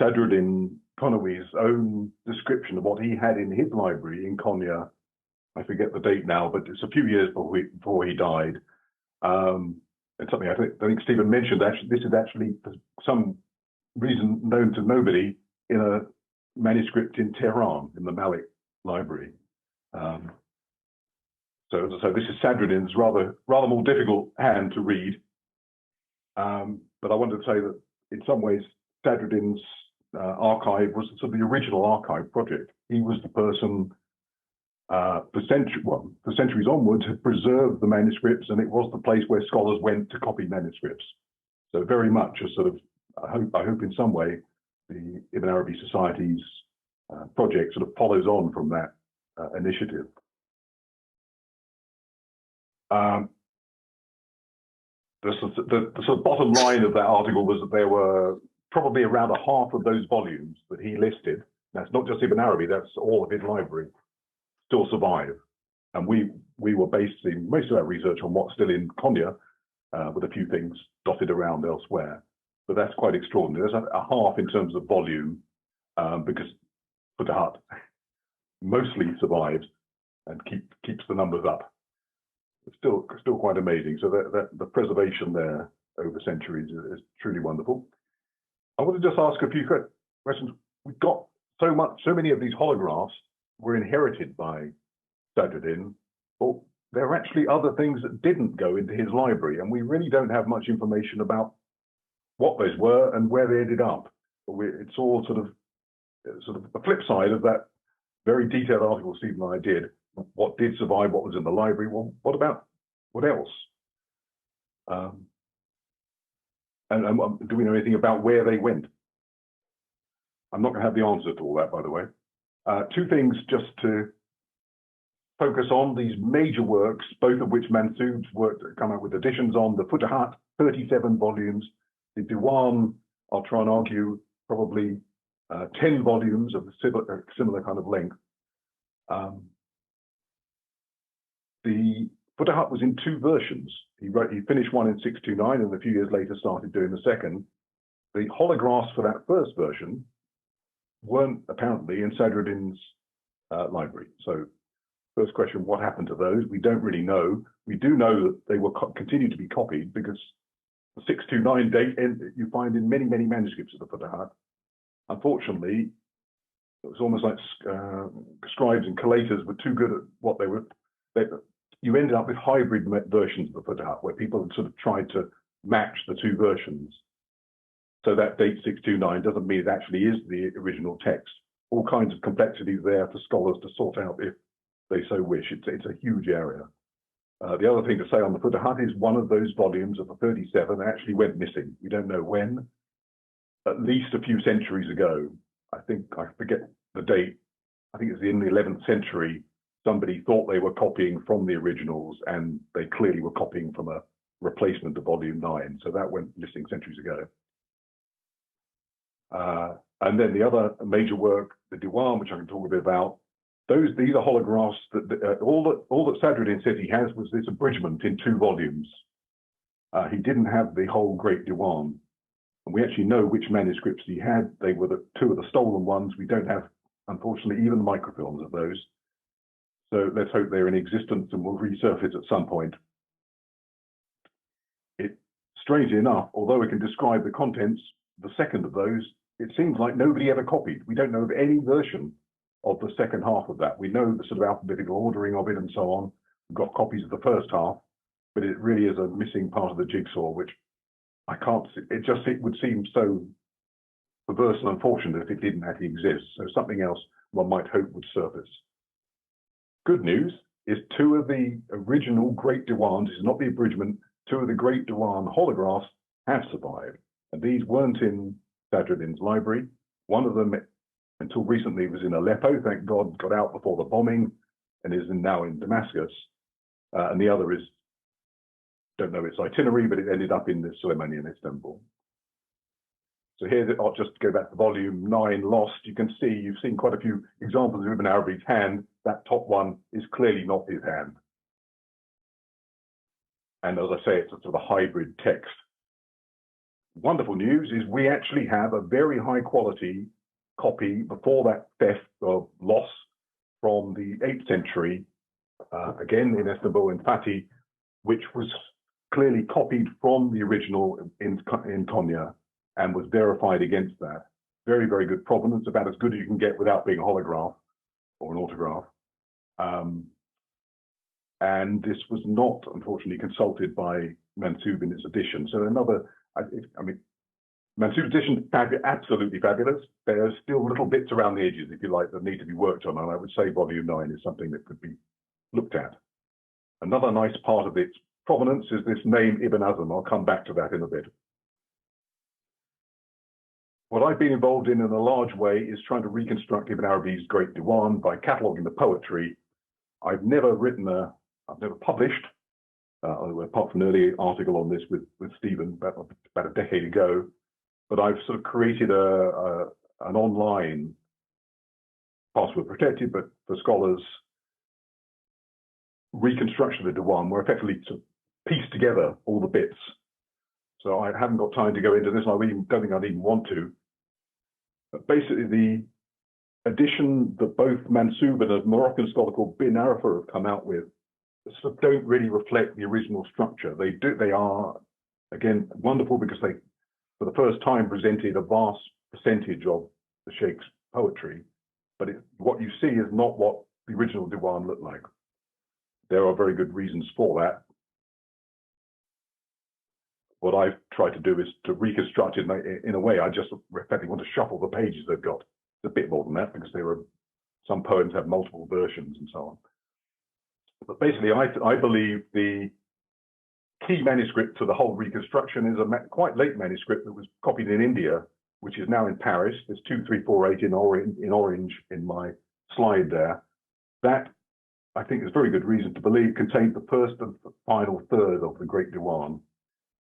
Sadruddin Konawi's own description of what he had in his library in Konya. I forget the date now, but it's a few years before he died. And something I think Stephen mentioned, actually, this is actually for some reason known to nobody in a manuscript in Tehran in the Malik Library. So as I say, this is Sadruddin's rather more difficult hand to read. But I wanted to say that in some ways, Sadruddin's archive was sort of the original archive project. He was the person for centuries onwards had preserved the manuscripts, and it was the place where scholars went to copy manuscripts. So very much a sort of, I hope in some way, the Ibn Arabi Society's project sort of follows on from that initiative. The sort of bottom line of that article was that there were probably around a half of those volumes that he listed. That's not just Ibn Arabi, that's all of his library, still survive. And we were basing most of our research on what's still in Konya, with a few things dotted around elsewhere. But that's quite extraordinary. There's a half in terms of volume, because Futuhat mostly survives and keeps the numbers up. It's still quite amazing. So that the preservation there over centuries is truly wonderful. I want to just ask a few questions. We've got so many of these holographs were inherited by Sadruddin, but there are actually other things that didn't go into his library, and we really don't have much information about what those were and where they ended up. It's all sort of the flip side of that very detailed article Stephen and I did. What did survive? What was in the library? Well, what else? And do we know anything about where they went? I'm not going to have the answer to all that, by the way. Two things just to focus on these major works, both of which Mansoob's worked, come out with editions on. The Futuhat, 37 volumes. The Diwan, I'll try and argue, probably 10 volumes of a similar kind of length. The Futuhat was in two versions. He finished one in 629 and a few years later started doing the second. The holographs for that first version weren't apparently in Sadruddin's library. So first question, what happened to those? We don't really know. We do know that they will continue to be copied because the 629 date you find in many manuscripts of the Futuhat. Unfortunately, it was almost like scribes and collators were too good at what they were. You ended up with hybrid versions of the Futuhat where people had sort of tried to match the two versions. So that date 629 doesn't mean it actually is the original text. All kinds of complexities there for scholars to sort out if they so wish. It's a huge area. The other thing to say on the Futuhat is one of those volumes of the 37 actually went missing. We don't know when. At least a few centuries ago, I forget the date. I think it's in the 11th century. Somebody thought they were copying from the originals, and they clearly were copying from a replacement of volume 9. So that went missing centuries ago. And then the other major work, the Diwan, which I can talk a bit about, these are holographs that all that Sadruddin said he has was this abridgment in 2 volumes. He didn't have the whole Great Diwan. And we actually know which manuscripts he had. They were the 2 of the stolen ones. We don't have, unfortunately, even the microfilms of those. So let's hope they're in existence and will resurface at some point. Strangely enough, although we can describe the contents, the second of those, it seems like nobody ever copied. We don't know of any version of the second half of that. We know the sort of alphabetical ordering of it and so on. We've got copies of the first half, but it really is a missing part of the jigsaw, which I can't see. It would seem so perverse and unfortunate if it didn't actually exist. So something else one might hope would surface. Good news is 2 of the original Great Diwans, this is not the abridgment, two of the Great Diwan holographs have survived. And these weren't in Sadruddin's library. One of them, until recently, was in Aleppo, thank God, got out before the bombing and is now in Damascus. And the other is, don't know its itinerary, but it ended up in the Suleimani in Istanbul. So here, I'll just go back to volume 9, Lost. You can see, you've seen quite a few examples of Ibn Arabi's hand. That top one is clearly not his hand. And as I say, it's a sort of a hybrid text. Wonderful news is we actually have a very high quality copy before that theft or loss from the 8th century, again in Istanbul in Fatih, which was clearly copied from the original in Konya and was verified against that. Very, very good provenance, about as good as you can get without being a holograph or an autograph. And this was not, unfortunately, consulted by Mansub in its edition. So another, I mean, Mansub's edition, absolutely fabulous. There are still little bits around the edges, if you like, that need to be worked on. And I would say volume 9 is something that could be looked at. Another nice part of its provenance is this name Ibn Azm. I'll come back to that in a bit. What I've been involved in a large way is trying to reconstruct Ibn Arabi's Great Diwan by cataloguing the poetry. I've never published, apart from an early article on this with Stephen about a decade ago, but I've sort of created an online, password protected, but for scholars, reconstruction of the Diwan, where effectively to piece together all the bits. So I haven't got time to go into this, and I don't think I'd even want to. But basically, the edition that both Mansub and a Moroccan scholar called Bin Arafa have come out with sort of don't really reflect the original structure. They are, again, wonderful because they, for the first time, presented a vast percentage of the Sheikh's poetry, but what you see is not what the original Diwan looked like. There are very good reasons for that. What I've tried to do is to reconstruct it in a way. I just effectively want to shuffle the pages they've got. It's a bit more than that because some poems have multiple versions and so on. But basically, I believe the key manuscript to the whole reconstruction is a quite late manuscript that was copied in India, which is now in Paris. There's 2348 in orange in my slide there. That, I think, is very good reason to believe contains the first and final third of the Great Diwan.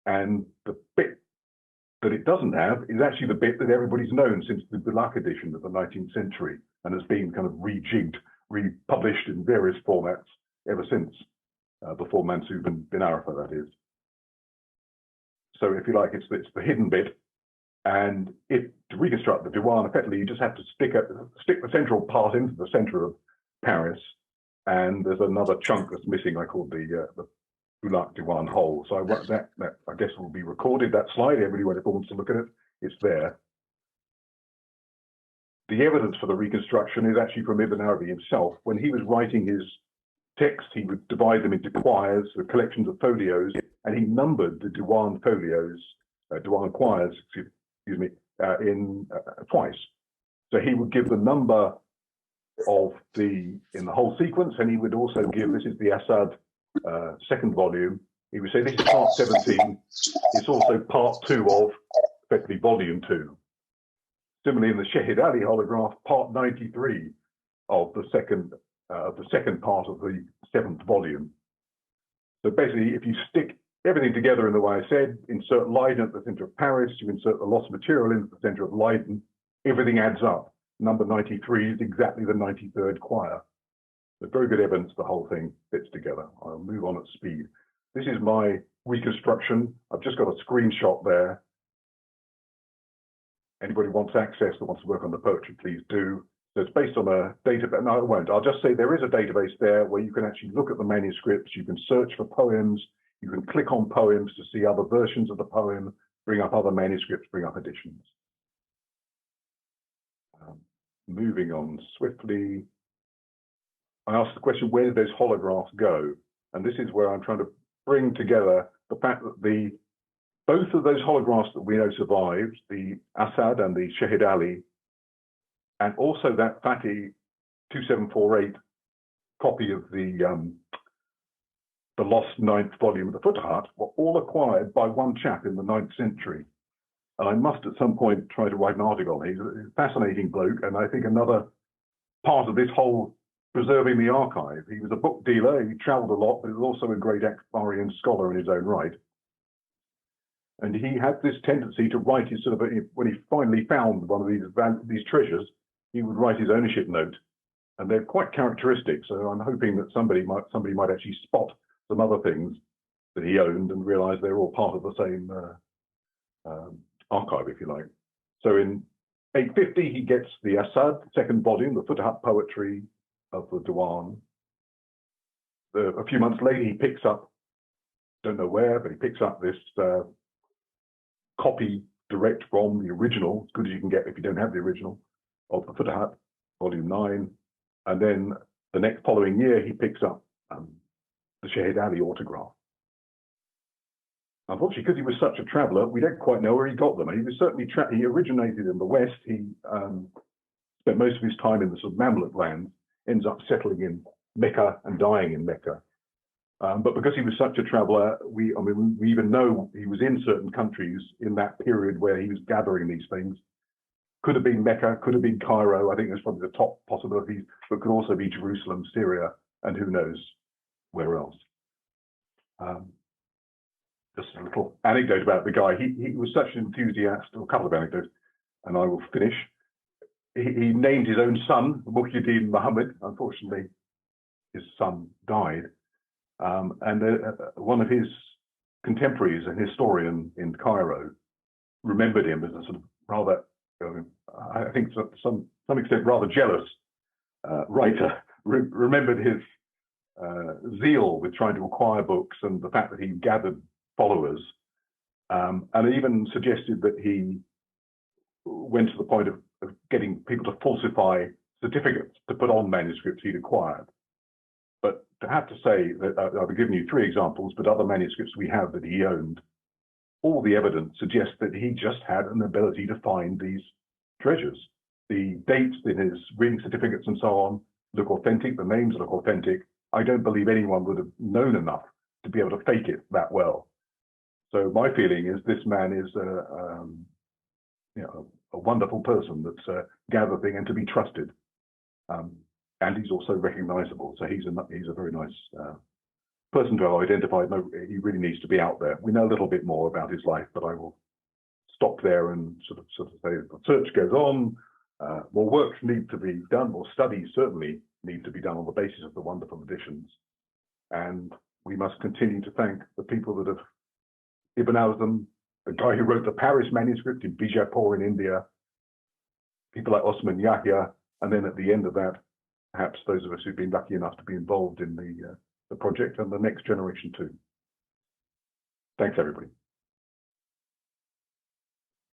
And the bit that it doesn't have is actually the bit that everybody's known since the Bulaq edition of the 19th century and has been kind of rejigged, republished in various formats ever since, before Mansub and Bin Arafa, that is. So if you like, it's the hidden bit. And to reconstruct the Diwan, effectively, you just have to stick the central part into the center of Paris. And there's another chunk that's missing, I call the Bulaq Diwan hole. So that I guess will be recorded, that slide. Everybody wants to look at it, it's there. The evidence for the reconstruction is actually from Ibn Arabi himself. When he was writing his text, he would divide them into quires, the collections of folios, and he numbered the Diwan folios, Diwan quires, excuse me, twice. So he would give the number of in the whole sequence, and he would also give, this is the Assad second volume, he would say this is part 17, it's also part 2 of effectively volume 2. Similarly, in the Shahid Ali holograph, part 93 of the second part of the 7th volume. So basically, if you stick everything together in the way I said, insert Leiden at the center of Paris, you insert the lost material into the center of Leiden, everything adds up. Number 93 is exactly the 93rd quire. So very good evidence the whole thing fits together. I'll move on at speed. This is my reconstruction. I've just got a screenshot there. Anybody wants access that wants to work on the poetry, please do. So it's based on a database. No, I won't. I'll just say there is a database there where you can actually look at the manuscripts. You can search for poems. You can click on poems to see other versions of the poem, bring up other manuscripts, bring up editions. Moving on swiftly. I asked the question, where did those holographs go? And this is where I'm trying to bring together the fact that both of those holographs that we know survived, the Assad and the Shahid Ali, and also that Fatih 2748 copy of the the lost 9th volume of the Futuhat were all acquired by one chap in the 9th century. And I must at some point try to write an article on him. He's a fascinating bloke, and I think another part of this whole preserving the archive. He was a book dealer, he travelled a lot, but he was also a great antiquarian scholar in his own right. And he had this tendency to write his sort of, when he finally found one of these treasures, he would write his ownership note. And they're quite characteristic. So I'm hoping that somebody might actually spot some other things that he owned and realize they're all part of the same archive, if you like. So in 850, he gets the Asad, second volume, the Futuhat poetry of the Diwan. A few months later, he picks up, don't know where, but he picks up this copy direct from the original, as good as you can get if you don't have the original, of the Futuhat, volume 9. And then the next following year, he picks up the Shahid Ali autograph. Unfortunately, because he was such a traveller, we don't quite know where he got them. And he was certainly he originated in the West. He spent most of his time in the sort of Mamluk lands, ends up settling in Mecca and dying in Mecca. But because he was such a traveller, we even know he was in certain countries in that period where he was gathering these things. Could have been Mecca, could have been Cairo. I think that's probably the top possibilities, but could also be Jerusalem, Syria, and who knows where else. Just a little anecdote about the guy. He was such an enthusiast, or a couple of anecdotes, and I will finish. He named his own son Muhyiddin Muhammad. Unfortunately, his son died. And one of his contemporaries, an historian in Cairo, remembered him as a sort of rather, I think to some extent, rather jealous writer. Remembered his zeal with trying to acquire books and the fact that he gathered followers, and even suggested that he went to the point of getting people to falsify certificates to put on manuscripts he'd acquired. But to have to say that I've given you 3 examples, but other manuscripts we have that he owned, all the evidence suggests that he just had an ability to find these treasures. The dates in his reading certificates and so on look authentic, the names look authentic. I don't believe anyone would have known enough to be able to fake it that well. So my feeling is this man is a wonderful person that's gathering and to be trusted. And he's also recognizable. So he's a very nice person to have identified. No, he really needs to be out there. We know a little bit more about his life, but I will stop there and sort of say the search goes on. More work needs to be done, more studies certainly need to be done on the basis of the wonderful additions. And we must continue to thank the people that have, Ibn Azam, the guy who wrote the Paris manuscript in Bijapur in India, people like Osman Yahya, and then at the end of that, perhaps those of us who've been lucky enough to be involved in the project and the next generation too. Thanks, everybody.